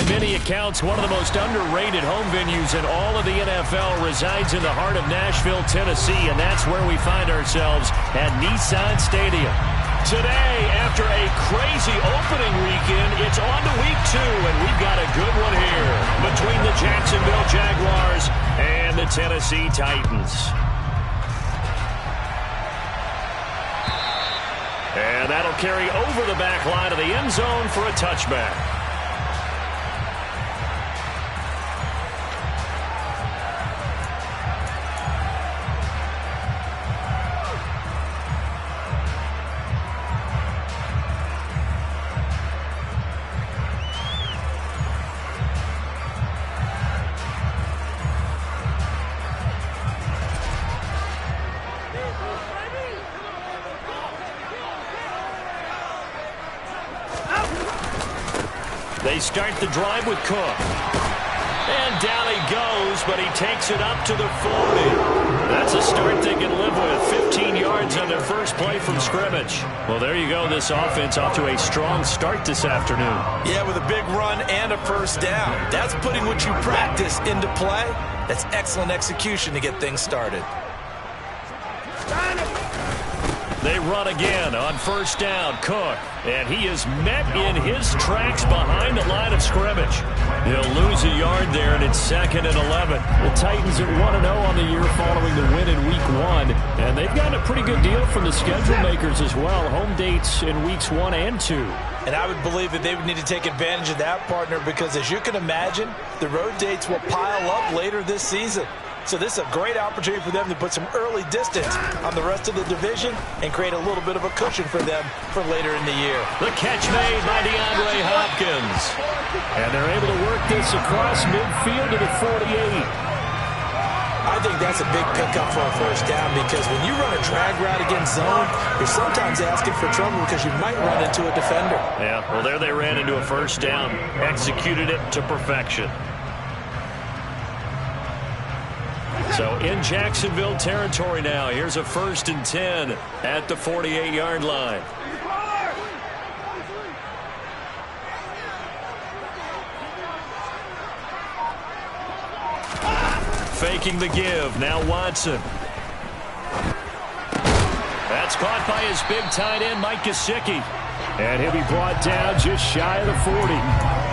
By many accounts, one of the most underrated home venues in all of the NFL resides in the heart of Nashville, Tennessee, and that's where we find ourselves at Nissan Stadium. Today, after a crazy opening weekend, it's on to week 2, and we've got a good one here between the Jacksonville Jaguars and the Tennessee Titans. And that'll carry over the back line of the end zone for a touchback. They start the drive with Cook. And down he goes, but he takes it up to the 40. That's a start they can live with. 15 yards on their first play from scrimmage. Well, there you go. This offense off to a strong start this afternoon. Yeah, with a big run and a first down. That's putting what you practice into play. That's excellent execution to get things started. They run again on first down. Cook. And he is met in his tracks behind the line of scrimmage. He'll lose a yard there, and it's 2nd and 11. The Titans are 1-0 on the year following the win in Week 1. And they've gotten a pretty good deal from the schedule makers as well. Home dates in Weeks 1 and 2. And I would believe that they would need to take advantage of that, partner, because as you can imagine, the road dates will pile up later this season. So this is a great opportunity for them to put some early distance on the rest of the division and create a little bit of a cushion for them for later in the year. The catch made by DeAndre Hopkins. And they're able to work this across midfield to the 48. I think that's a big pickup for a first down because when you run a drag route against zone, you're sometimes asking for trouble because you might run into a defender. Yeah, well, there they ran into a first down. Executed it to perfection. So in Jacksonville territory now, here's a 1st and 10 at the 48-yard line. Faking the give, now Watson. That's caught by his big tight end, Mike Gesicki. And he'll be brought down just shy of the 40.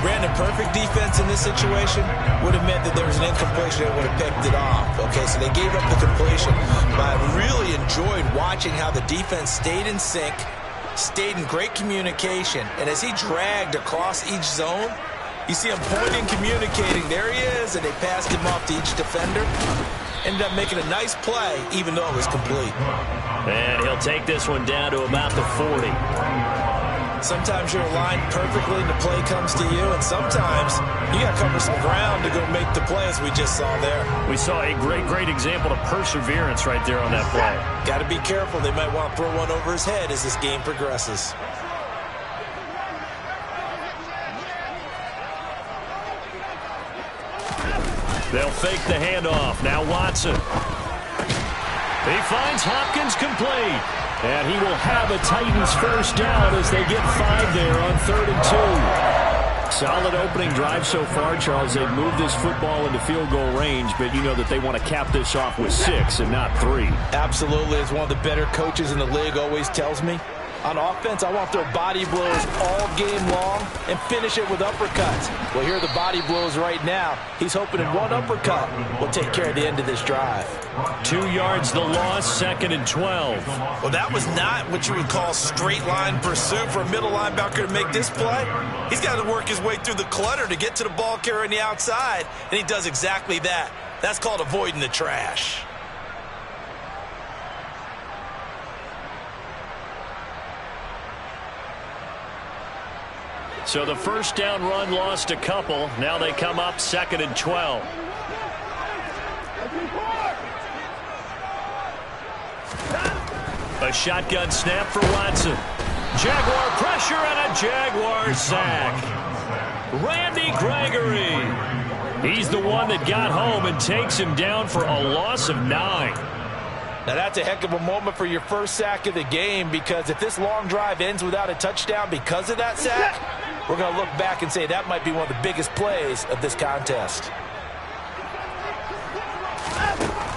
Brandon, perfect defense in this situation would have meant that there was an incompletion that would have picked it off. Okay, so they gave up the completion. But I really enjoyed watching how the defense stayed in sync, stayed in great communication. And as he dragged across each zone, you see him pointing, communicating. There he is, and they passed him off to each defender. Ended up making a nice play, even though it was complete. And he'll take this one down to about the 40. Sometimes you're aligned perfectly and the play comes to you, and sometimes you got to cover some ground to go make the play, as we just saw there. We saw a great example of perseverance right there on that play. Got to be careful. They might want to throw one over his head as this game progresses. They'll fake the handoff. Now Watson. He finds Hopkins complete. And he will have a Titans first down as they get 5 there on 3rd and 2. Solid opening drive so far, Charles. They've moved this football into field goal range, but you know that they want to cap this off with 6 and not 3. Absolutely. As one of the better coaches in the league always tells me, on offense, I want to throw body blows all game long and finish it with uppercuts. Well, here are the body blows right now. He's hoping in one uppercut will take care of the end of this drive. 2 yards the loss, 2nd and 12. Well, that was not what you would call straight line pursuit for a middle linebacker to make this play. He's got to work his way through the clutter to get to the ball carrier on the outside, and he does exactly that. That's called avoiding the trash. So the first down run lost a couple. Now they come up 2nd and 12. A shotgun snap for Watson. Jaguar pressure and a Jaguar sack. Randy Gregory. He's the one that got home and takes him down for a loss of 9. Now that's a heck of a moment for your first sack of the game, because if this long drive ends without a touchdown because of that sack, we're going to look back and say that might be one of the biggest plays of this contest.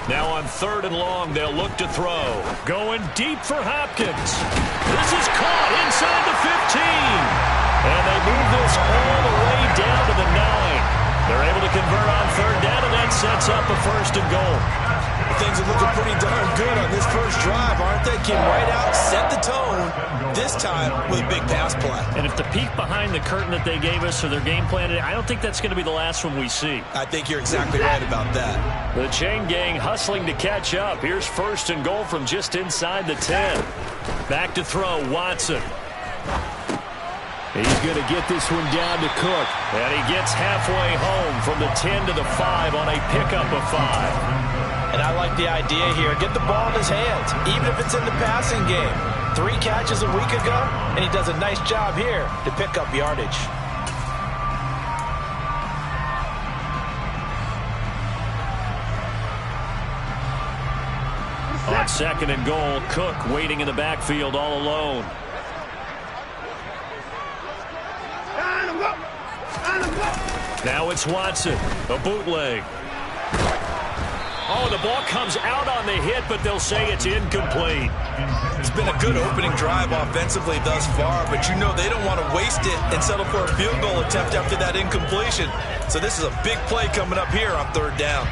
Now on 3rd and long, they'll look to throw. Going deep for Hopkins. This is caught inside the 15. And they move this all the way down to the 9. They're able to convert on 3rd down, and that sets up a 1st and goal. Things are looking pretty darn good on this first drive, aren't they? Came right out, set the tone, this time with a big pass play. And if the peek behind the curtain that they gave us or their game plan, I don't think that's going to be the last one we see. I think you're exactly right about that. The chain gang hustling to catch up. Here's 1st and goal from just inside the 10. Back to throw, Watson. He's going to get this one down to Cook. And he gets halfway home from the 10 to the 5 on a pickup of 5. And I like the idea here. Get the ball in his hands, even if it's in the passing game. 3 catches a week ago, and he does a nice job here to pick up yardage. On 2nd and goal, Cook waiting in the backfield all alone. Now it's Watson, a bootleg. Oh, the ball comes out on the hit, but they'll say it's incomplete. It's been a good opening drive offensively thus far, but you know they don't want to waste it and settle for a field goal attempt after that incompletion. So this is a big play coming up here on 3rd down.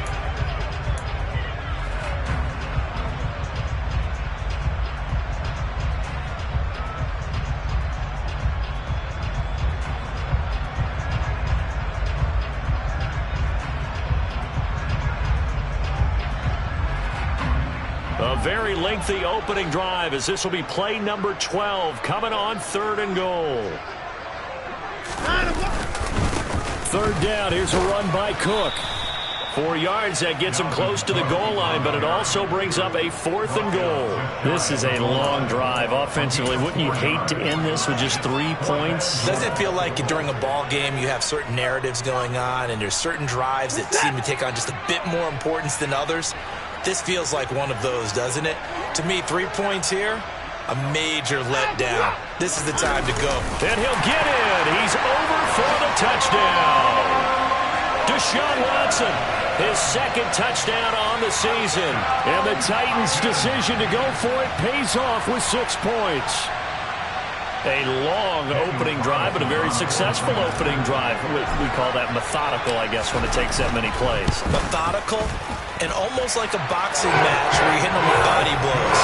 A very lengthy opening drive as this will be play number 12 coming on 3rd and goal. 3rd down, here's a run by Cook. 4 yards, that gets him close to the goal line, but it also brings up a 4th and goal. This is a long drive offensively. Wouldn't you hate to end this with just 3 points? Doesn't it feel like during a ball game you have certain narratives going on and there's certain drives that seem to take on just a bit more importance than others? This feels like one of those, doesn't it? To me, 3 points here, a major letdown. This is the time to go. And he'll get in. He's over for the touchdown. Deshaun Watson, his 2nd touchdown on the season. And the Titans' decision to go for it pays off with 6 points. A long opening drive, but a very successful opening drive. We call that methodical, I guess, when it takes that many plays. Methodical and almost like a boxing match where you're hitting them with body blows.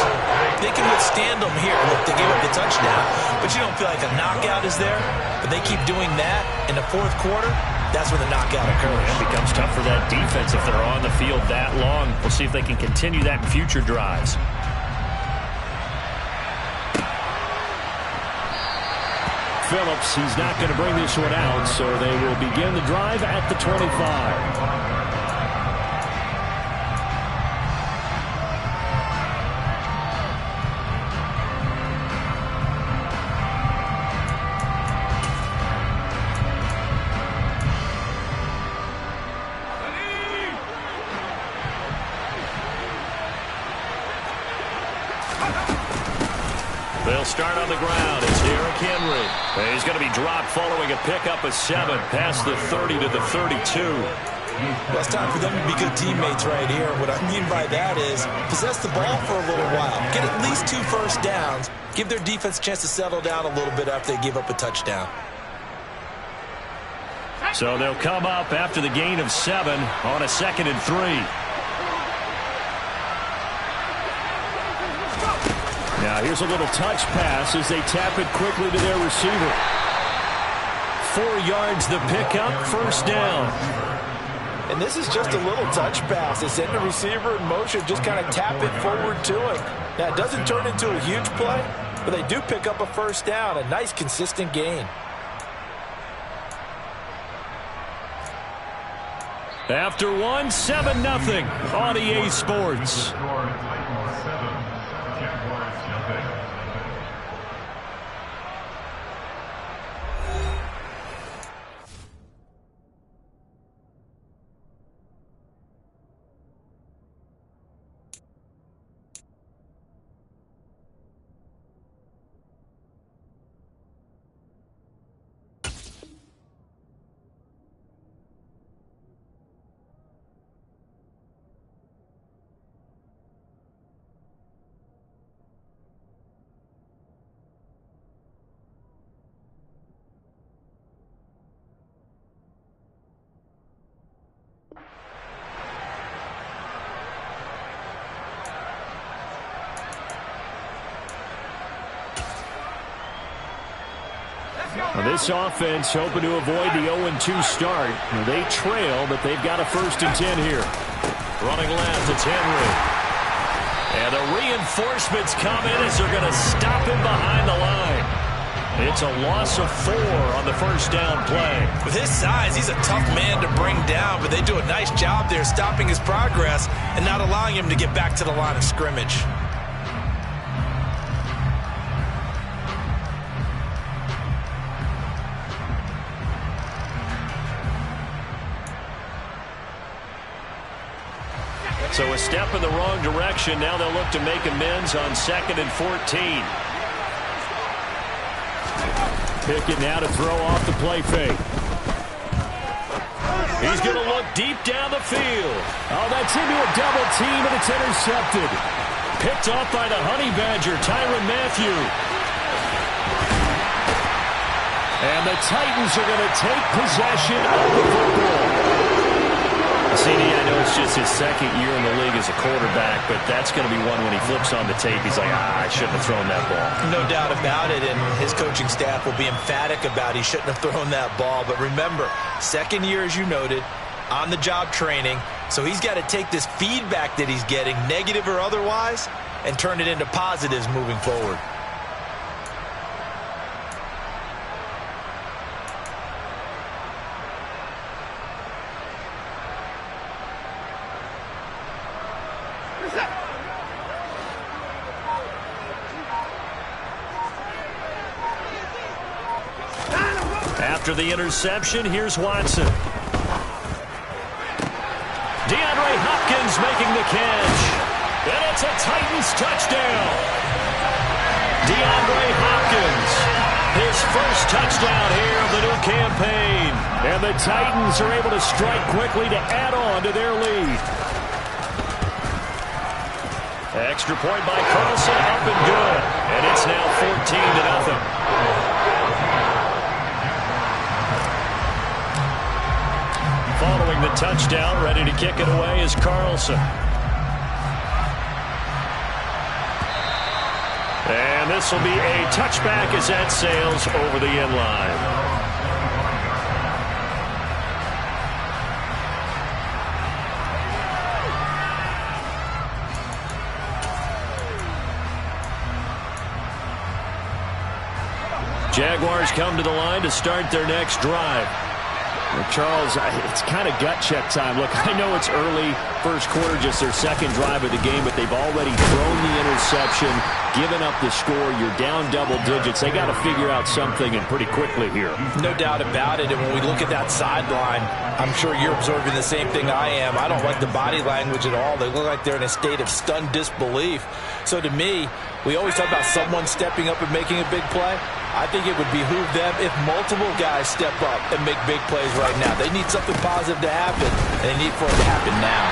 They can withstand them here. Look, they gave up the touchdown, but you don't feel like a knockout is there. But they keep doing that in the 4th quarter. That's when the knockout occurs. It becomes tough for that defense if they're on the field that long. We'll see if they can continue that in future drives. Phillips, he's not going to bring this one out, so they will begin the drive at the 25. They'll start on the ground. It's Derrick Henry. And he's going to be dropped following a pickup of 7 past the 30 to the 32. Well, it's time for them to be good teammates right here. What I mean by that is possess the ball for a little while. Get at least 2 first downs. Give their defense a chance to settle down a little bit after they give up a touchdown. So they'll come up after the gain of 7 on a 2nd and 3. Now here's a little touch pass as they tap it quickly to their receiver. 4 yards the pickup, 1st down. And this is just a little touch pass. They send the receiver in motion, just kind of tap it forward to him. Now it doesn't turn into a huge play, but they do pick up a 1st down, a nice consistent gain. After 1, 7-0 on EA Sports. This offense hoping to avoid the 0-2 start. They trail, but they've got a 1st and 10 here. Running left, it's Henry. And the reinforcements come in as they're going to stop him behind the line. It's a loss of 4 on the 1st down play. With his size, he's a tough man to bring down, but they do a nice job there stopping his progress and not allowing him to get back to the line of scrimmage. So a step in the wrong direction. Now they'll look to make amends on 2nd and 14. Pickett now to throw off the play fake. He's going to look deep down the field. Oh, that's into a double team, and it's intercepted. Picked off by the Honey Badger, Tyrann Mathieu. And the Titans are going to take possession of the football. CD, I know it's just his 2nd year in the league as a quarterback, but that's going to be one when he flips on the tape. He's like, I shouldn't have thrown that ball. No doubt about it, and his coaching staff will be emphatic about he shouldn't have thrown that ball. But remember, 2nd year, as you noted, on-the-job training, so he's got to take this feedback that he's getting, negative or otherwise, and turn it into positives moving forward. After the interception, here's Watson. DeAndre Hopkins making the catch. And it's a Titans touchdown. DeAndre Hopkins, his 1st touchdown here of the new campaign. And the Titans are able to strike quickly to add on to their lead. Extra point by Carlson, up and good. And it's now 14-0. Following the touchdown, ready to kick it away is Carlson. And this will be a touchback as that sails over the end line. Jaguars come to the line to start their next drive. Charles, it's kind of gut check time. Look, I know it's early, 1st quarter, just their 2nd drive of the game, but they've already thrown the interception, given up the score. You're down double digits. They got to figure out something, and pretty quickly here. No doubt about it, and when we look at that sideline, I'm sure you're observing the same thing I am. I don't like the body language at all. They look like they're in a state of stunned disbelief. So to me, we always talk about someone stepping up and making a big play. I think it would behoove them if multiple guys step up and make big plays right now. They need something positive to happen, and they need for it to happen now.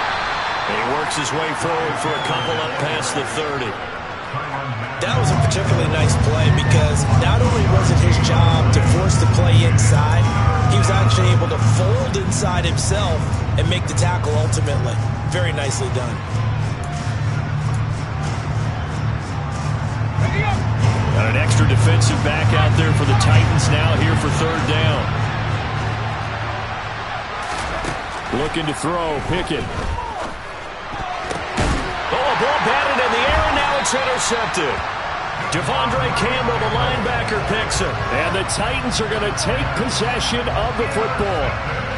And he works his way forward for a couple up past the 30. That was a particularly nice play because not only was it his job to force the play inside, he was actually able to fold inside himself and make the tackle ultimately. Very nicely done. Got an extra defensive back out there for the Titans now here for 3rd down. Looking to throw, Pickett. Oh, a ball batted in the air, and now it's intercepted. Devondre Campbell, the linebacker, picks it. And the Titans are going to take possession of the football.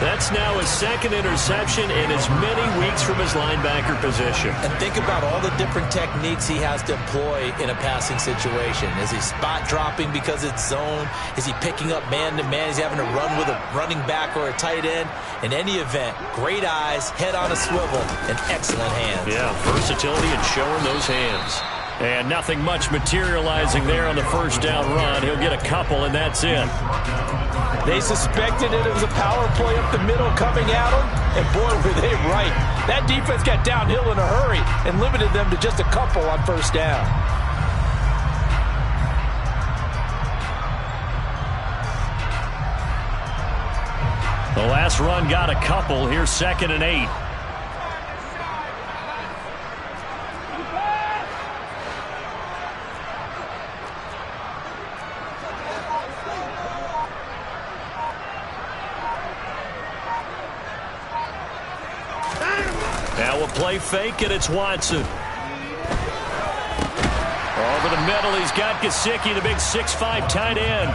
That's now his 2nd interception in as many weeks from his linebacker position. And think about all the different techniques he has to employ in a passing situation. Is he spot dropping because it's zone? Is he picking up man-to-man? Is he having to run with a running back or a tight end? In any event, great eyes, head on a swivel, and excellent hands. Yeah, versatility and showing those hands. And nothing much materializing there on the 1st down run. He'll get a couple, and that's it. They suspected it was a power play up the middle coming at them, and boy, were they right. That defense got downhill in a hurry and limited them to just a couple on 1st down. The last run got a couple. Here's 2nd and 8. Now we'll play fake, and it's Watson. Over the middle, he's got Gesicki, the big 6'5" tight end.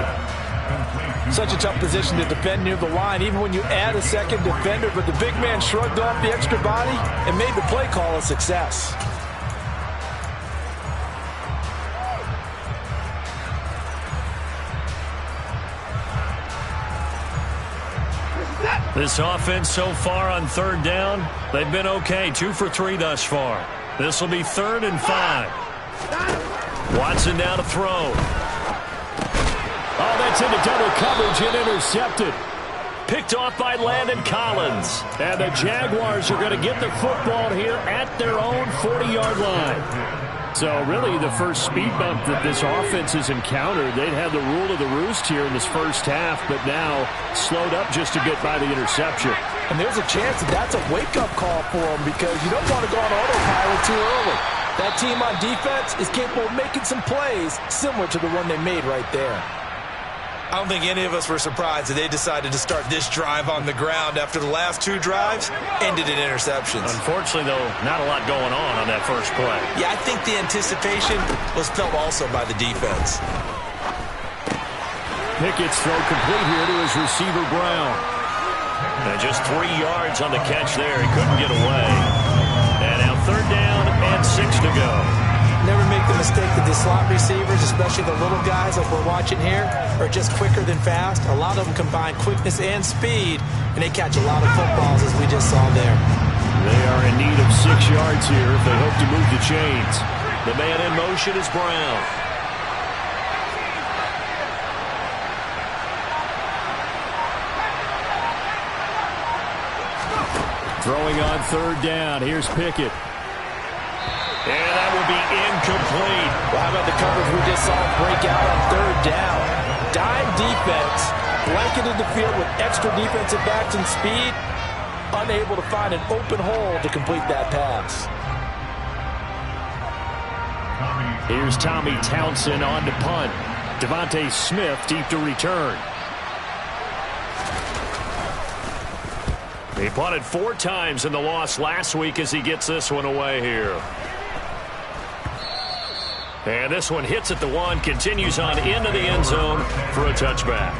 Such a tough position to defend near the line, even when you add a second defender, but the big man shrugged off the extra body and made the play call a success. This offense so far on third down, they've been okay. 2 for 3 thus far. This will be 3rd and 5. Watson now to throw. Oh, that's into double coverage and intercepted. Picked off by Landon Collins. And the Jaguars are going to get the football here at their own 40-yard line. So really the first speed bump that this offense has encountered, they'd had the rule of the roost here in this first half, but now slowed up just to get by the interception. And there's a chance that that's a wake-up call for them because you don't want to go on autopilot too early. That team on defense is capable of making some plays similar to the one they made right there. I don't think any of us were surprised that they decided to start this drive on the ground after the last 2 drives ended in interceptions. Unfortunately, though, not a lot going on that first play. Yeah, I think the anticipation was felt also by the defense. Pickett's throw complete here to his receiver, Brown. And just 3 yards on the catch there. He couldn't get away. And now 3rd down and 6 to go. Never make the mistake that the slot receivers, especially the little guys like we're watching here, are just quicker than fast. A lot of them combine quickness and speed, and they catch a lot of footballs, as we just saw there. They are in need of 6 yards here if they hope to move the chains. The man in motion is Brown. Throwing on 3rd down. Here's Pickett. And that will be incomplete. Well, how about the coverage we just saw break out on 3rd down? Dime defense, blanketed the field with extra defensive backs and speed, unable to find an open hole to complete that pass. Here's Tommy Townsend on to punt. Devontae Smith deep to return. He punted 4 times in the loss last week as he gets this one away here. And this one hits at the 1, continues on into the end zone for a touchback.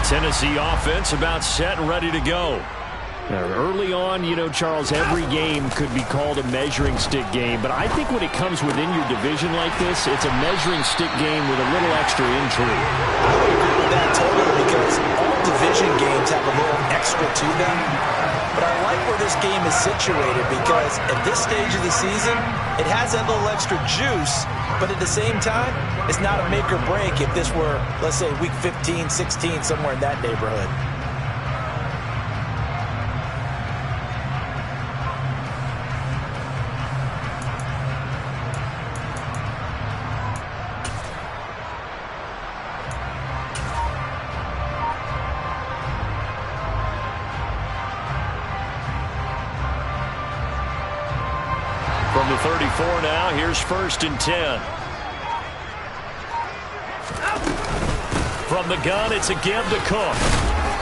Tennessee offense about set and ready to go. Now, early on, you know, Charles, every game could be called a measuring stick game, but I think when it comes within your division like this, it's a measuring stick game with a little extra intrigue. I would agree with that totally because all division games have a little extra to them. But I like where this game is situated because at this stage of the season, it has that little extra juice, but at the same time, it's not a make or break if this were, let's say, week 15, 16, somewhere in that neighborhood. From the 34 now, here's 1st and 10. From the gun, it's again to Cook.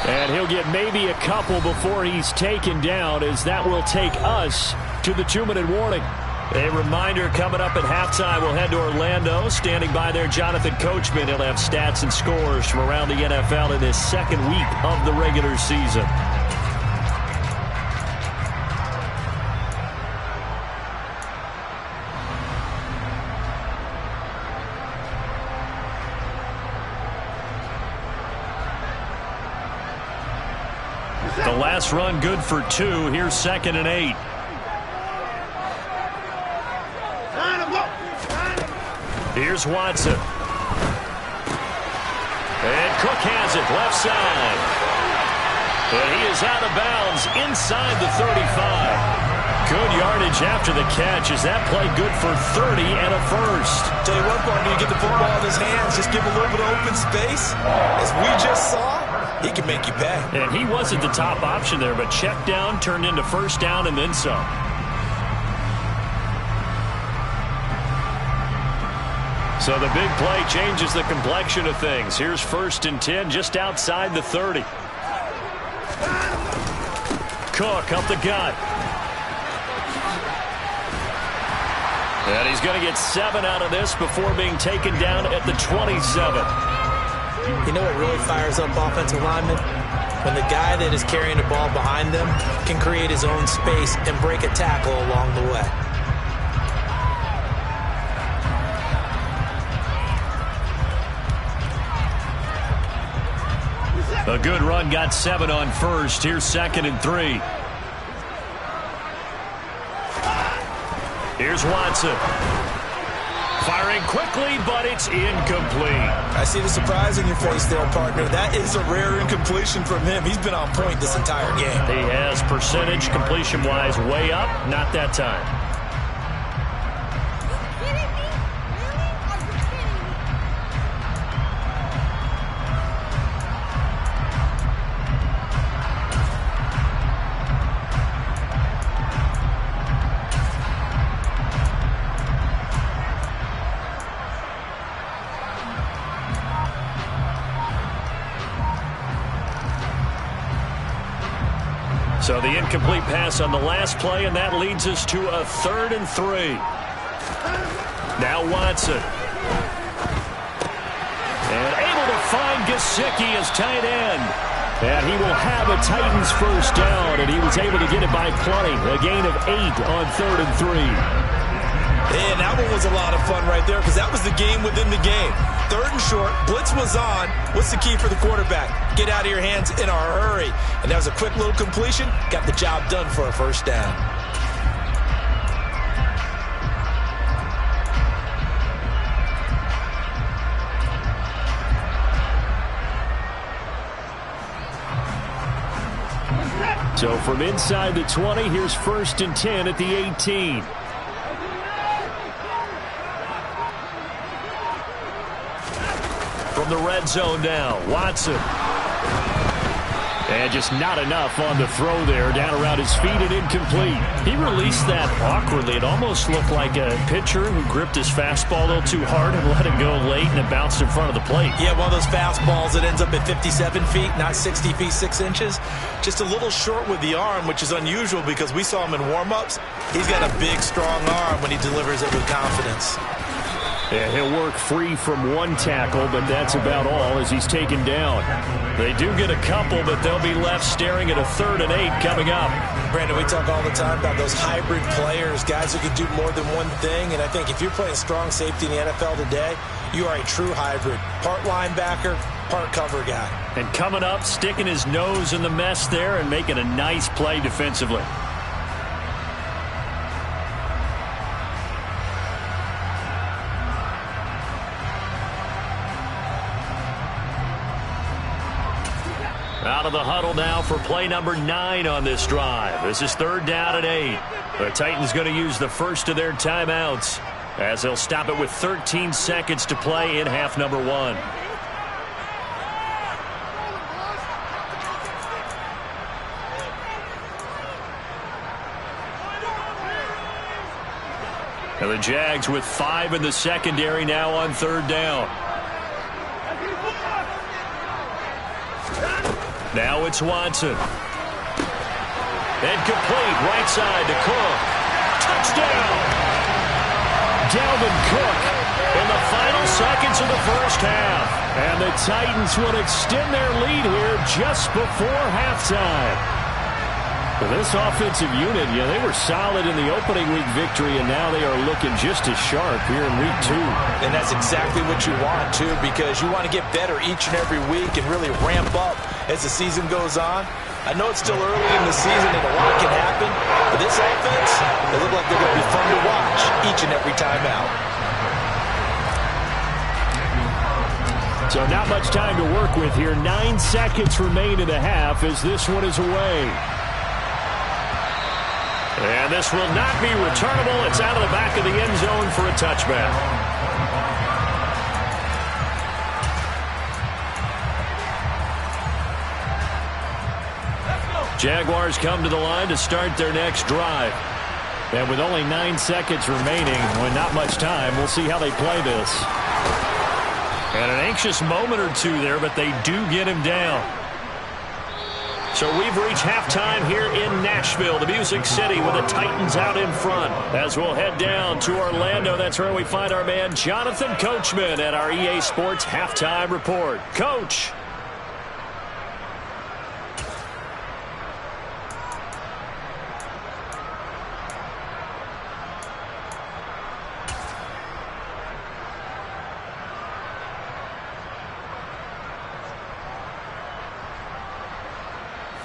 And he'll get maybe a couple before he's taken down, as that will take us to the 2-minute warning. A reminder coming up at halftime, we'll head to Orlando. Standing by there, Jonathan Coachman. He'll have stats and scores from around the NFL in this 2nd week of the regular season. The last run good for 2. Here's 2nd and 8. Here's Watson. And Cook has it left side. And he is out of bounds inside the 35. Good yardage after the catch. Is that play good for 30 and a first? Tell you what, partner, you get the football in his hands, just give him a little bit of open space. As we just saw, he can make you pay. And he wasn't the top option there, but check down turned into first down and then some. So the big play changes the complexion of things. Here's 1st and 10 just outside the 30. Cook up the gut. And he's going to get 7 out of this before being taken down at the 27. You know what really fires up offensive linemen? When the guy that is carrying the ball behind them can create his own space and break a tackle along the way. A good run got 7 on first. Here's 2nd and 3. Here's Watson. Firing quickly, but it's incomplete. I see the surprise in your face there, partner. That is a rare incompletion from him. He's been on point this entire game. He has percentage completion-wise way up. Not that time. So the incomplete pass on the last play, and that leads us to a 3rd and 3. Now Watson. And able to find Gesicki as tight end. And he will have a Titans first down, and he was able to get it by plenty. A gain of 8 on 3rd and 3. And that one was a lot of fun right there because that was the game within the game. 3rd and short, blitz was on. What's the key for the quarterback? Get out of your hands in a hurry. And that was a quick little completion. Got the job done for a first down. So from inside the 20, here's 1st and 10 at the 18. From the red zone now, Watson. And just not enough on the throw there. Down around his feet and incomplete. He released that awkwardly. It almost looked like a pitcher who gripped his fastball a little too hard and let it go late, and it bounced in front of the plate. Yeah, one of those fastballs that ends up at 57 feet, not 60 feet, 6 inches. Just a little short with the arm, which is unusual because we saw him in warm-ups. He's got a big, strong arm when he delivers it with confidence. Yeah, he'll work free from one tackle, but that's about all as he's taken down. They do get a couple, but they'll be left staring at a 3rd and 8 coming up. Brandon, we talk all the time about those hybrid players, guys who can do more than one thing, and I think if you're playing strong safety in the NFL today, you are a true hybrid. Part linebacker, part cover guy. And coming up, sticking his nose in the mess there and making a nice play defensively. Out of the huddle now for play number 9 on this drive. This is 3rd down and 8. The Titans going to use the first of their timeouts as they'll stop it with 13 seconds to play in half number 1. And the Jags with 5 in the secondary now on 3rd down. Now it's Watson. And complete right side to Cook. Touchdown! Dalvin Cook in the final seconds of the first half. And the Titans would extend their lead here just before halftime. This offensive unit, they were solid in the opening week victory, and now they are looking just as sharp here in week 2. And that's exactly what you want, too, because you want to get better each and every week and really ramp up as the season goes on. I know it's still early in the season and a lot can happen, but this offense, they look like they're going to be fun to watch each and every time out. So not much time to work with here. 9 seconds remain in the half as this one is away. And this will not be returnable. It's out of the back of the end zone for a touchback. Jaguars come to the line to start their next drive. And with only 9 seconds remaining, with not much time, we'll see how they play this. And an anxious moment or two there, but they do get him down. So we've reached halftime here in Nashville, the Music City, with the Titans out in front. As we'll head down to Orlando, that's where we find our man Jonathan Coachman at our EA Sports Halftime Report. Coach.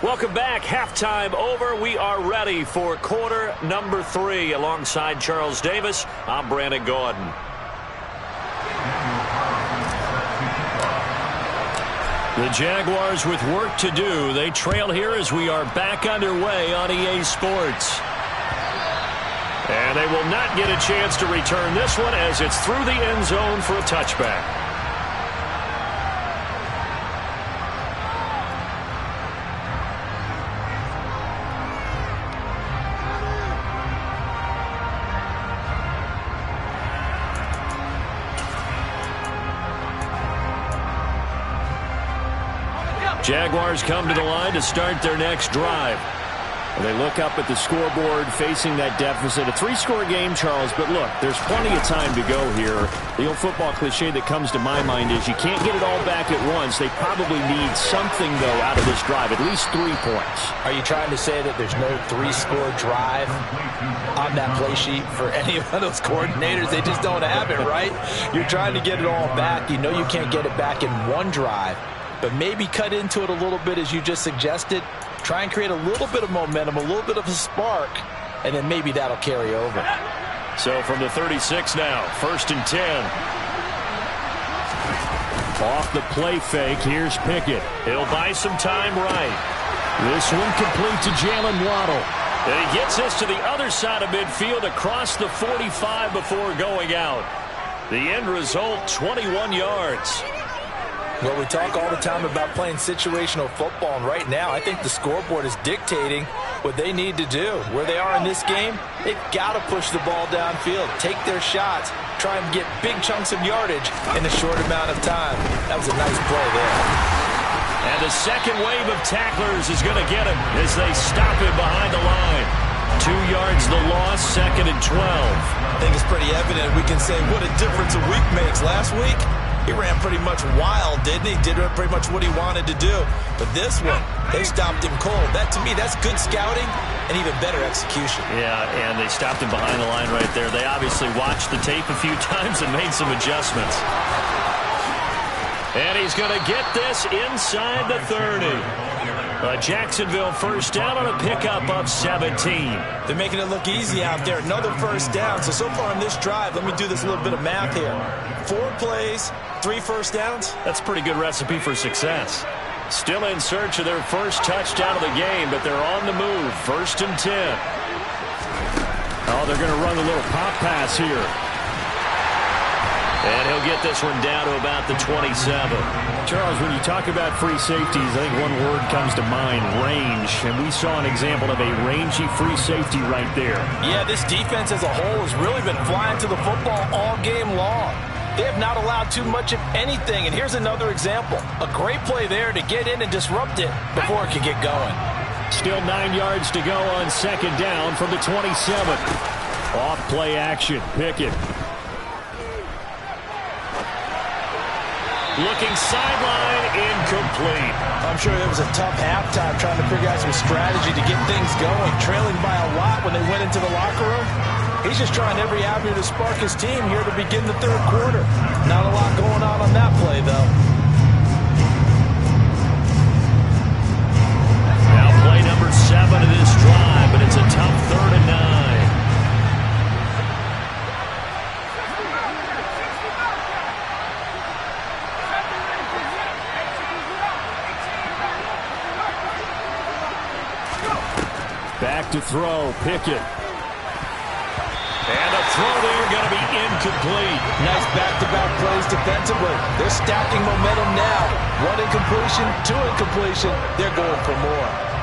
Welcome back. Halftime over. We are ready for quarter number 3. Alongside Charles Davis, I'm Brandon Gaudin. The Jaguars with work to do. They trail here as we are back underway on EA Sports. And they will not get a chance to return this one as it's through the end zone for a touchback. Jaguars come to the line to start their next drive. They look up at the scoreboard facing that deficit. A 3-score game, Charles, but look, there's plenty of time to go here. The old football cliche that comes to my mind is you can't get it all back at once. They probably need something, though, out of this drive, at least 3 points. Are you trying to say that there's no 3-score drive on that play sheet for any of those coordinators? They just don't have it, right? You're trying to get it all back. You know you can't get it back in one drive. But maybe cut into it a little bit as you just suggested. Try and create a little bit of momentum, a little bit of a spark, and then maybe that'll carry over. So from the 36 now, 1st and 10. Off the play fake, here's Pickett. He'll buy some time right. This one complete to Jalen Waddle. And he gets this to the other side of midfield across the 45 before going out. The end result, 21 yards. Well, we talk all the time about playing situational football, and right now I think the scoreboard is dictating what they need to do. Where they are in this game, they've got to push the ball downfield, take their shots, try and get big chunks of yardage in a short amount of time. That was a nice play there. And the second wave of tacklers is going to get him as they stop him behind the line. 2 yards the loss, 2nd and 12. I think it's pretty evident we can say what a difference a week makes. Last week, he ran pretty much wild, didn't he? Did pretty much what he wanted to do. But this one, they stopped him cold. That, to me, that's good scouting and even better execution. Yeah, and they stopped him behind the line right there. They obviously watched the tape a few times and made some adjustments. And he's going to get this inside the 30. Jacksonville first down on a pickup of 17. They're making it look easy out there. Another first down. So far on this drive, let me do this little bit of math here. 4 plays, 3 first downs. That's a pretty good recipe for success. Still in search of their first touchdown of the game, but they're on the move. 1st and 10. Oh, they're going to run a little pop pass here. And he'll get this one down to about the 27. Charles, when you talk about free safeties, I think one word comes to mind, range. And we saw an example of a rangy free safety right there. Yeah, this defense as a whole has really been flying to the football all game long. They have not allowed too much of anything. And here's another example. A great play there to get in and disrupt it before it can get going. Still 9 yards to go on 2nd down from the 27. Off play action, Pickett. Looking sideline, incomplete. I'm sure it was a tough halftime trying to figure out some strategy to get things going. Trailing by a lot when they went into the locker room. He's just trying every avenue to spark his team here to begin the 3rd quarter. Not a lot going on that play, though. Now play number 7 of this drive, but it's a tough 3rd and 9. Back to throw, Pickett. And a throw there going to be incomplete. Nice back-to-back plays defensively. They're stacking momentum now. One incompletion, two incompletion. They're going for more.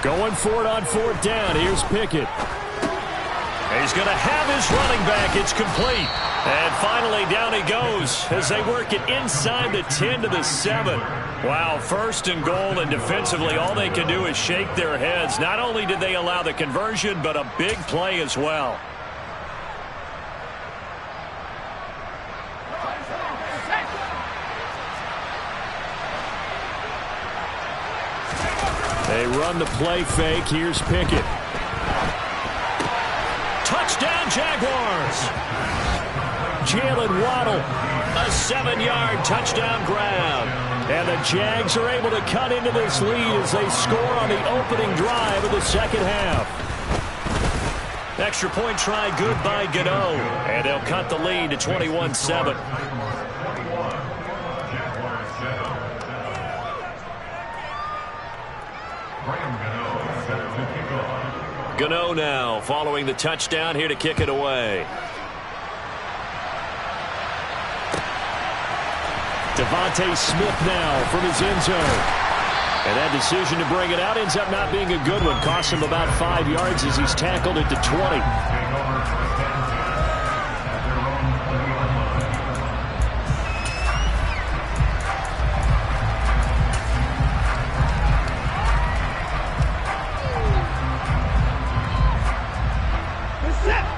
Going for it on fourth down. Here's Pickett. He's going to have his running back. It's complete. And finally down he goes as they work it inside the 10 to the 7. Wow, first and goal, and defensively all they can do is shake their heads. Not only did they allow the conversion, but a big play as well. They run the play fake. Here's Pickett. Touchdown, Jaguars. Jalen Waddle, a 7-yard touchdown grab. And the Jags are able to cut into this lead as they score on the opening drive of the second half. Extra point try good by Gano. And they'll cut the lead to 21-7. Gano now following the touchdown, here to kick it away. Devontae Smith now from his end zone. And that decision to bring it out ends up not being a good one. Costs him about 5 yards as he's tackled at the 20.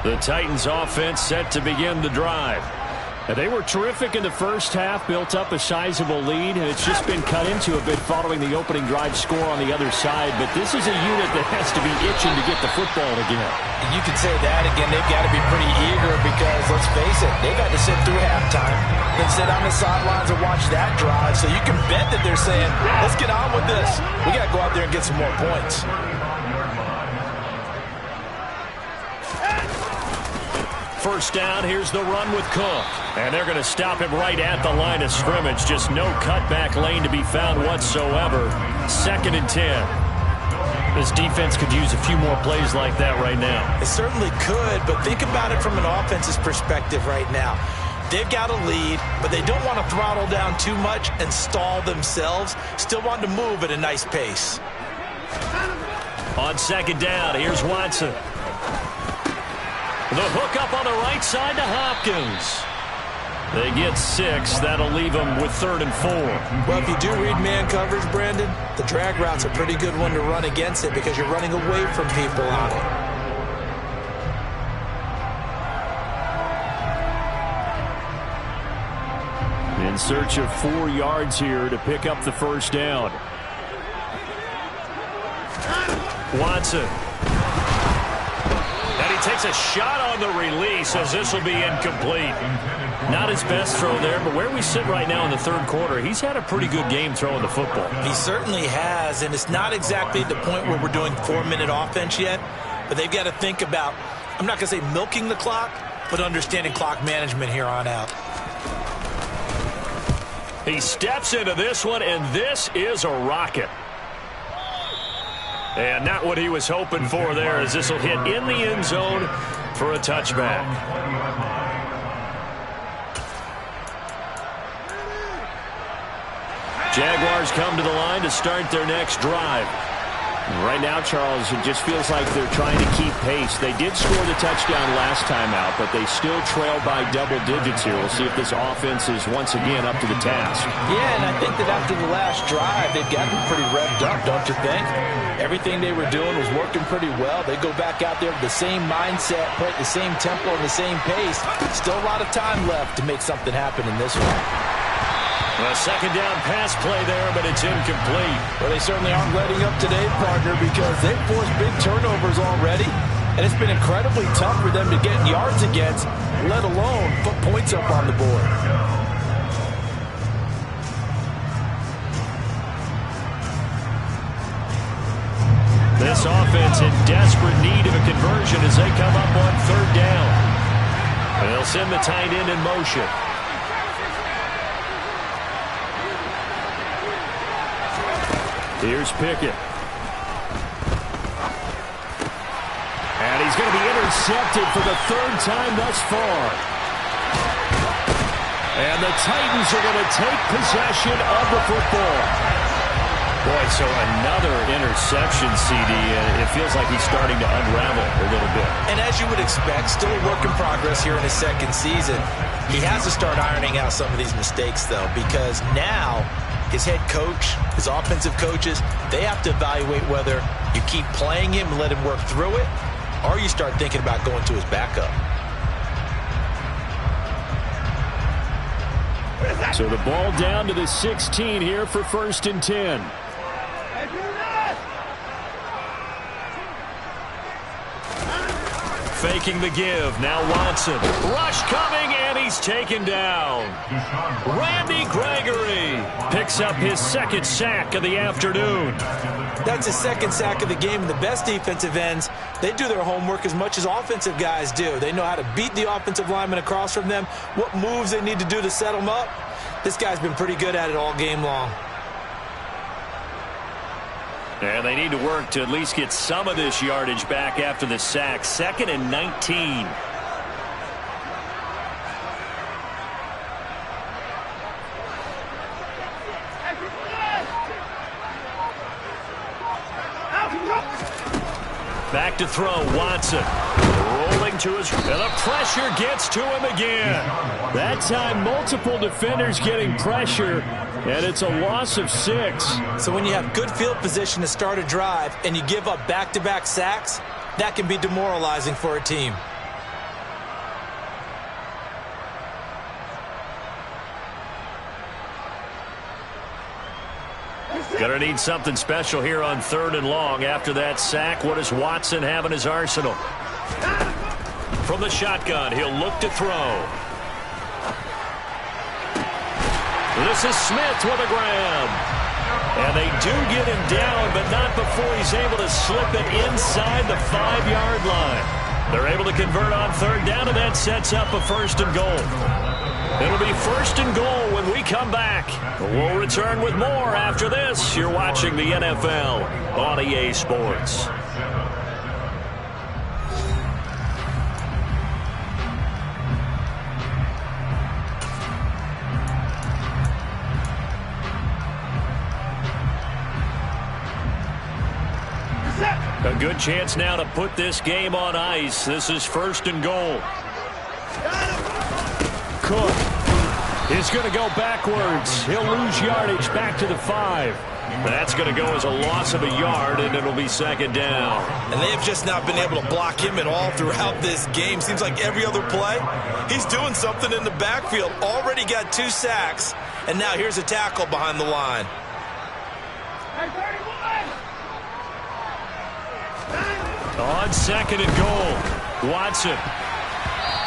The Titans offense set to begin the drive. And they were terrific in the first half, built up a sizable lead, and it's just been cut into a bit following the opening drive score on the other side. But this is a unit that has to be itching to get the football again. You can say that again. They've got to be pretty eager because, let's face it, they've got to sit through halftime, then sit on the sidelines and watch that drive. So you can bet that they're saying, let's get on with this. We got to go out there and get some more points. First down, here's the run with Cook. And they're going to stop him right at the line of scrimmage. Just no cutback lane to be found whatsoever. 2nd and 10. This defense could use a few more plays like that right now. It certainly could, but think about it from an offense's perspective right now. They've got a lead, but they don't want to throttle down too much and stall themselves. Still want to move at a nice pace. On 2nd down, here's Watson. The hook up on the right side to Hopkins. They get 6. That'll leave them with 3rd and 4. Well, if you do read man coverage, Brandon, the drag route's a pretty good one to run against it because you're running away from people on it. In search of 4 yards here to pick up the first down. Watson. Takes a shot on the release as this will be incomplete. Not his best throw there, but where we sit right now in the 3rd quarter, he's had a pretty good game throwing the football. He certainly has, and it's not exactly the point where we're doing 4-minute offense yet, but they've got to think about, I'm not going to say milking the clock, but understanding clock management here on out. He steps into this one, and this is a rocket. And not what he was hoping for there, as this will hit in the end zone for a touchback. Jaguars come to the line to start their next drive. Right now, Charles, it just feels like they're trying to keep pace. They did score the touchdown last time out, but they still trail by double digits here. We'll see if this offense is once again up to the task. Yeah, and I think that after the last drive, they've gotten pretty revved up, don't you think? Everything they were doing was working pretty well. They go back out there with the same mindset, play at the same tempo and the same pace. Still a lot of time left to make something happen in this one. A 2nd down pass play there, but it's incomplete. Well, they certainly aren't letting up today, partner, because they've forced big turnovers already. And it's been incredibly tough for them to get yards against, let alone put points up on the board. This offense in desperate need of a conversion as they come up on third down. They'll send the tight end in motion. Here's Pickett. And he's going to be intercepted for the third time thus far. And the Titans are going to take possession of the football. Boy, so another interception, CD. It feels like he's starting to unravel a little bit. And as you would expect, still a work in progress here in his second season. He has to start ironing out some of these mistakes, though, because now his head coach, his offensive coaches, they have to evaluate whether you keep playing him and let him work through it, or you start thinking about going to his backup. So the ball down to the 16 here for 1st and 10. Faking the give. Now Watson. Rush coming, and he's taken down. Randy Gregory picks up his second sack of the afternoon. That's his second sack of the game. And the best defensive ends, they do their homework as much as offensive guys do. They know how to beat the offensive lineman across from them, what moves they need to do to set them up. This guy's been pretty good at it all game long. And they need to work to at least get some of this yardage back after the sack. 2nd and 19. Back to throw, Watson. Rolling to his... And the pressure gets to him again. That time, multiple defenders getting pressure, and it's a loss of 6. So when you have good field position to start a drive and you give up back-to-back sacks, that can be demoralizing for a team. Gonna need something special here on 3rd and long. After that sack, what does Watson have in his arsenal? From the shotgun, he'll look to throw. This is Smith with a grab. And they do get him down, but not before he's able to slip it inside the 5-yard line. They're able to convert on 3rd down, and that sets up a 1st and goal. It'll be 1st and goal when we come back. We'll return with more after this. You're watching the NFL on EA Sports. A good chance now to put this game on ice. This is 1st and goal. Cook is going to go backwards. He'll lose yardage back to the 5. That's going to go as a loss of a yard, and it'll be 2nd down. And they have just not been able to block him at all throughout this game. Seems like every other play, he's doing something in the backfield. Already got 2 sacks, and now here's a tackle behind the line. On 2nd and goal, Watson.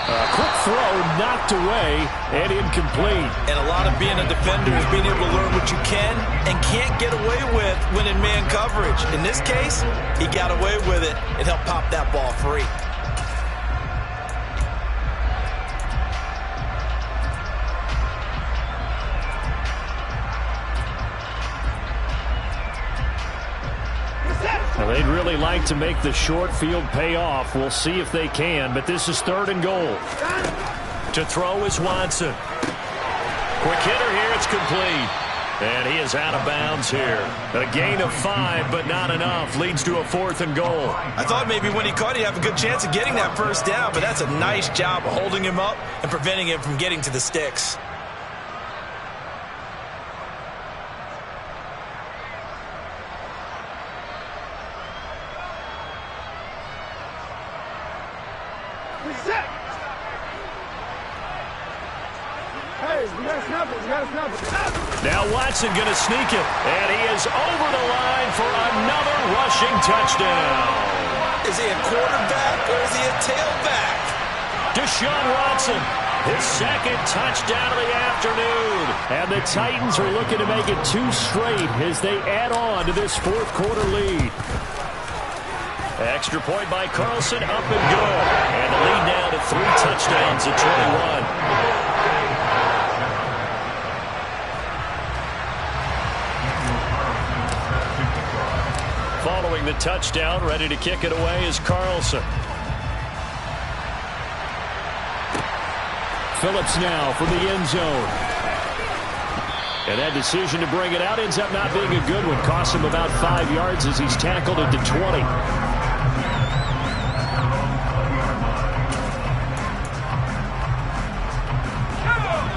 A quick throw knocked away and incomplete. And a lot of being a defender is being able to learn what you can and can't get away with when in man coverage. In this case, he got away with it and helped pop that ball free. Well, they'd really like to make the short field pay off. We'll see if they can, but this is 3rd and goal. To throw is Watson. Quick hitter here, it's complete. And he is out of bounds here. A gain of 5, but not enough. Leads to a 4th and goal. I thought maybe when he caught, he'd have a good chance of getting that 1st down, but that's a nice job of holding him up and preventing him from getting to the sticks. Now Watson going to sneak it, and he is over the line for another rushing touchdown. Is he a quarterback or is he a tailback? Deshaun Watson, his second touchdown of the afternoon. And the Titans are looking to make it 2 straight as they add on to this fourth quarter lead. Extra point by Carlson, up and good. And the lead now to 3 touchdowns at 21. Following the touchdown, ready to kick it away is Carlson. Phillips now from the end zone. And that decision to bring it out ends up not being a good one. Costs him about 5 yards as he's tackled at the 20.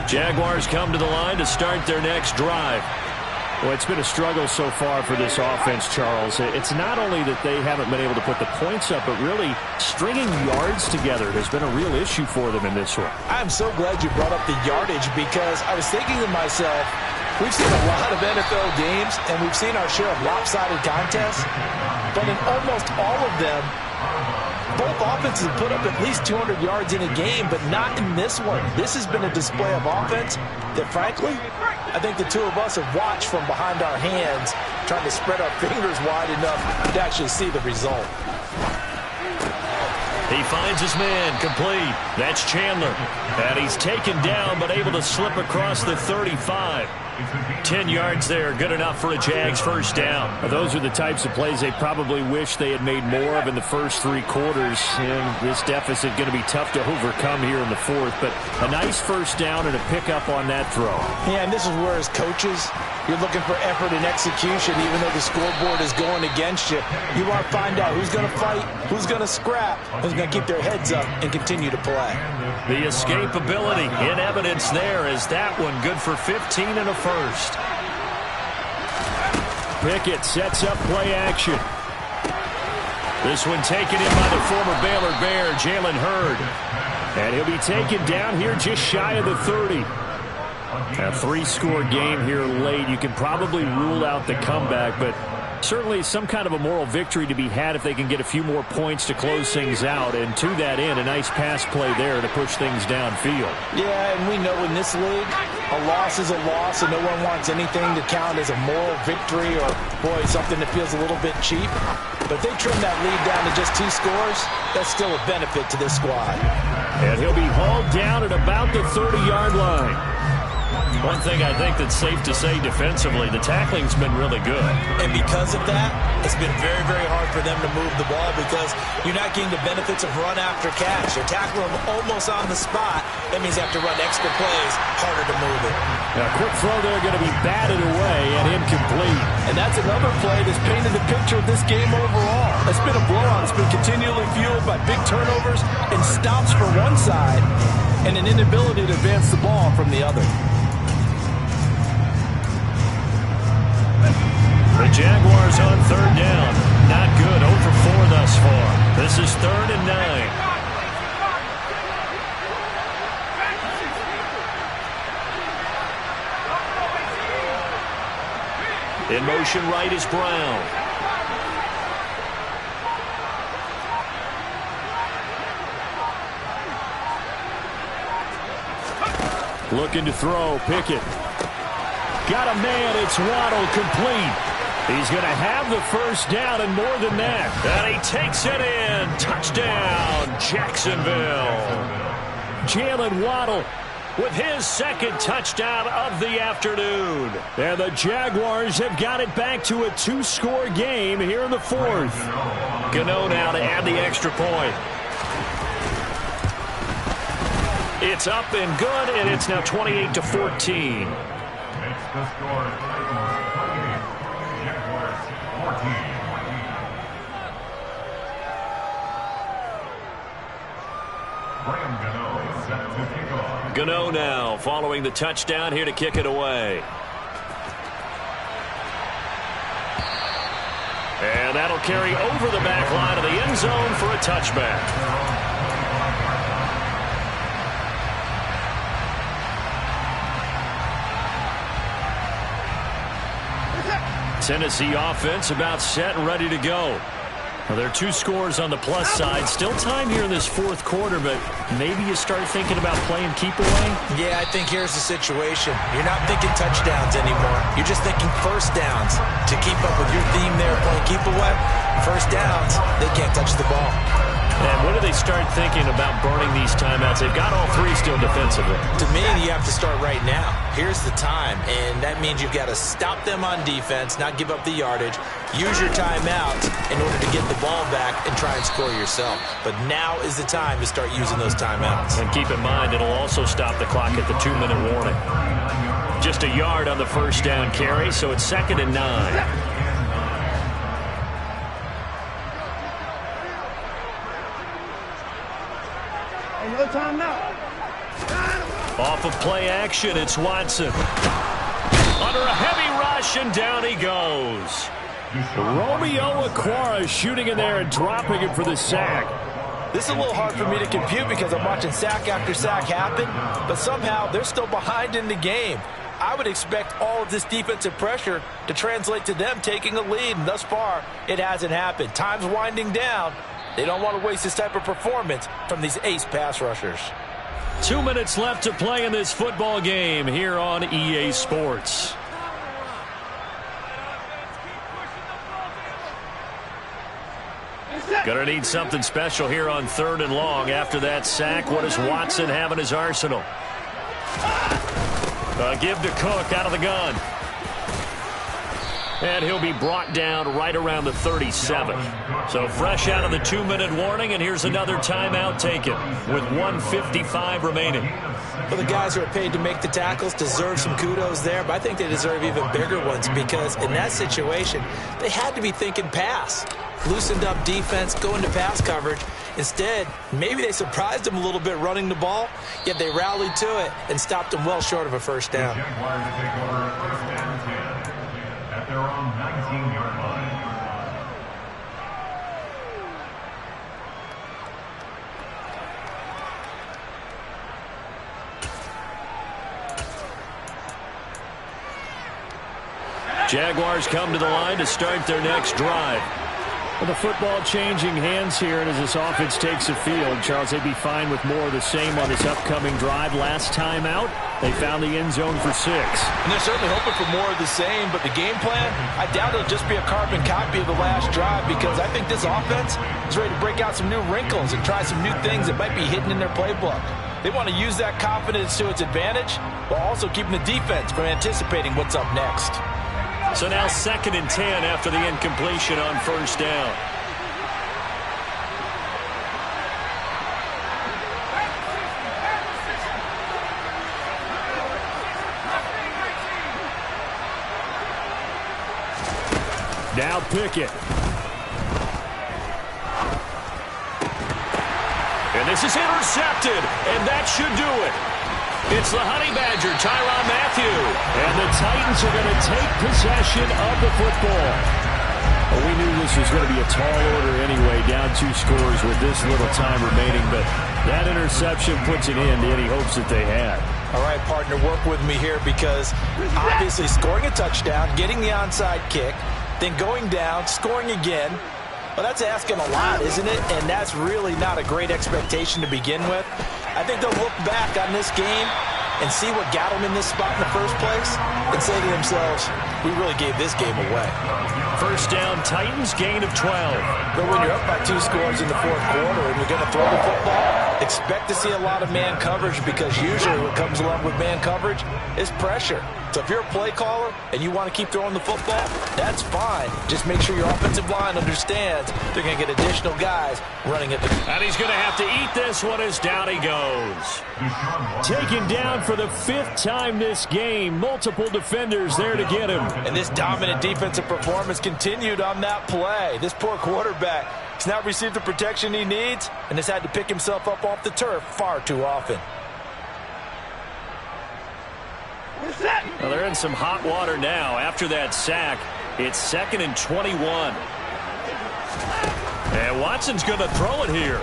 Jaguars come to the line to start their next drive. Well, it's been a struggle so far for this offense, Charles. It's not only that they haven't been able to put the points up, but really stringing yards together has been a real issue for them in this one. I'm so glad you brought up the yardage because I was thinking to myself, we've seen a lot of NFL games and we've seen our share of lopsided contests, but in almost all of them, both offenses have put up at least 200 yards in a game, but not in this one. This has been a display of offense that, frankly, I think the two of us have watched from behind our hands, trying to spread our fingers wide enough to actually see the result. He finds his man, complete. That's Chandler. And he's taken down, but able to slip across the 35. 10 yards there, good enough for a Jags first down. Those are the types of plays they probably wish they had made more of in the first 3 quarters. And this deficit going to be tough to overcome here in the fourth. But a nice first down and a pickup on that throw. Yeah, and this is where as coaches, you're looking for effort and execution, even though the scoreboard is going against you. You want to find out who's going to fight, who's going to scrap, who's going to keep their heads up and continue to play. The escapability in evidence there is that one good for 15 and a first. Pickett sets up play action. This one taken in by the former Baylor Bear, Jalen Hurd. And he'll be taken down here just shy of the 30. A 3-score game here late. You can probably rule out the comeback, but certainly some kind of a moral victory to be had if they can get a few more points to close things out. And to that end, a nice pass play there to push things downfield. Yeah, and we know in this league, a loss is a loss, and no one wants anything to count as a moral victory or, boy, something that feels a little bit cheap. But they trim that lead down to just 2 scores. That's still a benefit to this squad. And he'll be hauled down at about the 30-yard line. One thing I think that's safe to say defensively, the tackling's been really good. And because of that, it's been very, very hard for them to move the ball because you're not getting the benefits of run after catch. You're tackling them almost on the spot. That means you have to run extra plays, harder to move it. Now, a quick throw there going to be batted away and incomplete. And that's another play that's painted the picture of this game overall. It's been a blowout. It's been continually fueled by big turnovers and stops for one side and an inability to advance the ball from the other. The Jaguars on 3rd down. Not good. 0 for 4 thus far. This is 3rd and 9. In motion right is Brown. Looking to throw. Pickett. Got a man. It's Waddle, complete. He's going to have the first down and more than that. And he takes it in. Touchdown, Jacksonville. Jalen Waddle with his second touchdown of the afternoon. And the Jaguars have got it back to a 2-score game here in the fourth. Gano now to add the extra point. It's up and good, and it's now 28-14. Gano now following the touchdown here to kick it away. And that'll carry over the back line of the end zone for a touchback. Tennessee offense about set and ready to go. Well, there are 2 scores on the plus side. Still time here in this fourth quarter, but maybe you start thinking about playing keep away? Yeah, I think here's the situation. You're not thinking touchdowns anymore. You're just thinking first downs. To keep up with your theme there, playing keep away, first downs, they can't touch the ball. And when do they start thinking about burning these timeouts? They've got all 3 still defensively. To me, you have to start right now. Here's the time, and that means you've got to stop them on defense, not give up the yardage, use your timeouts in order to get the ball back and try and score yourself. But now is the time to start using those timeouts. And keep in mind, it'll also stop the clock at the 2-minute warning. Just a yard on the first down carry, so it's 2nd and 9. No time now. Off of play action, it's Watson. Under a heavy rush, and down he goes. Romeo Okwara shooting in there and dropping him for the sack. This is a little hard for me to compute because I'm watching sack after sack happen, but somehow they're still behind in the game. I would expect all of this defensive pressure to translate to them taking a lead, and thus far, it hasn't happened. Time's winding down. They don't want to waste this type of performance from these ace pass rushers. 2 minutes left to play in this football game here on EA Sports. Gonna need something special here on 3rd and long. After that sack, what does Watson have in his arsenal? Give to Cook out of the gun. And he'll be brought down right around the 37. So fresh out of the 2-minute warning, and here's another timeout taken with 1:55 remaining. Well, the guys who are paid to make the tackles deserve some kudos there, but I think they deserve even bigger ones because in that situation, they had to be thinking pass. Loosened up defense, go into pass coverage. Instead, maybe they surprised them a little bit running the ball, yet they rallied to it and stopped them well short of a first down. Their own 19-yard line. Jaguars come to the line to start their next drive. Well, the football changing hands here, and as this offense takes the field, Charles, they'd be fine with more of the same on this upcoming drive. Last time out, they found the end zone for 6. And they're certainly hoping for more of the same, but the game plan, I doubt it'll just be a carbon copy of the last drive because I think this offense is ready to break out some new wrinkles and try some new things that might be hidden in their playbook. They want to use that confidence to its advantage while also keeping the defense from anticipating what's up next. So now 2nd and 10 after the incompletion on first down. Now Pickett. And this is intercepted, and that should do it. It's the Honey Badger, Tyrann Mathieu. And the Titans are going to take possession of the football. Well, we knew this was going to be a tall order anyway, down 2 scores with this little time remaining, but that interception puts an end to any hopes that they had. All right, partner, work with me here because obviously scoring a touchdown, getting the onside kick, then going down, scoring again, well, that's asking a lot, isn't it? And that's really not a great expectation to begin with. I think they'll look back on this game and see what got them in this spot in the first place and say to themselves, we really gave this game away. First down, Titans, gain of 12. But when you're up by 2 scores in the fourth quarter and you're going to throw the football, expect to see a lot of man coverage because usually what comes along with man coverage is pressure. So if you're a play caller and you want to keep throwing the football, that's fine. Just make sure your offensive line understands they're going to get additional guys running at the... And he's going to have to eat this one as down he goes. Taken down for the 5th time this game. Multiple defenders there to get him. And this dominant defensive performance continued on that play. This poor quarterback has not received the protection he needs and has had to pick himself up off the turf far too often. Well, they're in some hot water now. After that sack, it's 2nd and 21. And Watson's going to throw it here.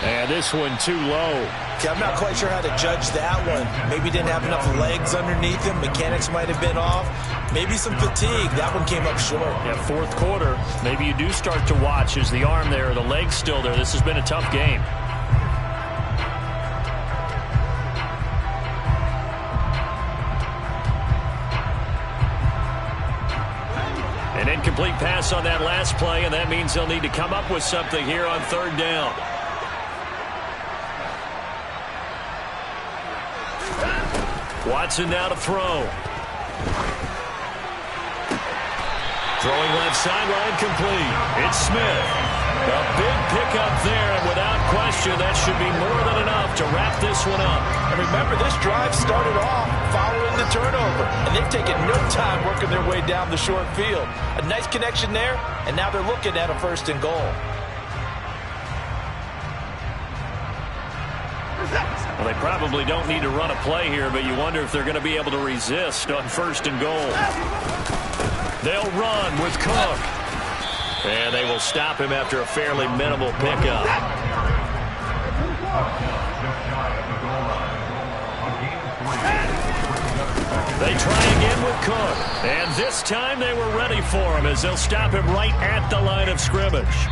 And this one too low. Okay, I'm not quite sure how to judge that one. Maybe didn't have enough legs underneath him. Mechanics might have been off. Maybe some fatigue. That one came up short. Yeah, fourth quarter, maybe you do start to watch. Is the arm there, the leg's still there? This has been a tough game. An incomplete pass on that last play, and that means they'll need to come up with something here on third down. Watson now to throw. Throwing left sideline, complete. It's Smith. A big pickup there, and without question, that should be more than enough to wrap this one up. And remember, this drive started off following the turnover, and they've taken no time working their way down the short field. A nice connection there, and now they're looking at a first and goal. Well, they probably don't need to run a play here, but you wonder if they're going to be able to resist on first and goal. They'll run with Cook. And they will stop him after a fairly minimal pickup. They try again with Cook. And this time they were ready for him as they'll stop him right at the line of scrimmage.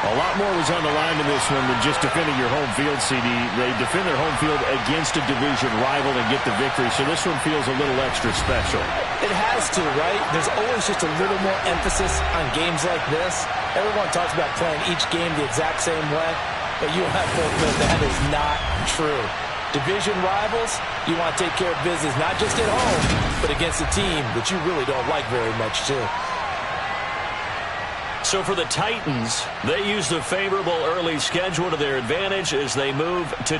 A lot more was on the line in this one than just defending your home field, CD. They defend their home field against a division rival and get the victory, so this one feels a little extra special. It has to, right? There's always just a little more emphasis on games like this. Everyone talks about playing each game the exact same way, but you have to admit that is not true. Division rivals, you want to take care of business not just at home, but against a team that you really don't like very much, too. So for the Titans, they use the favorable early schedule to their advantage as they move to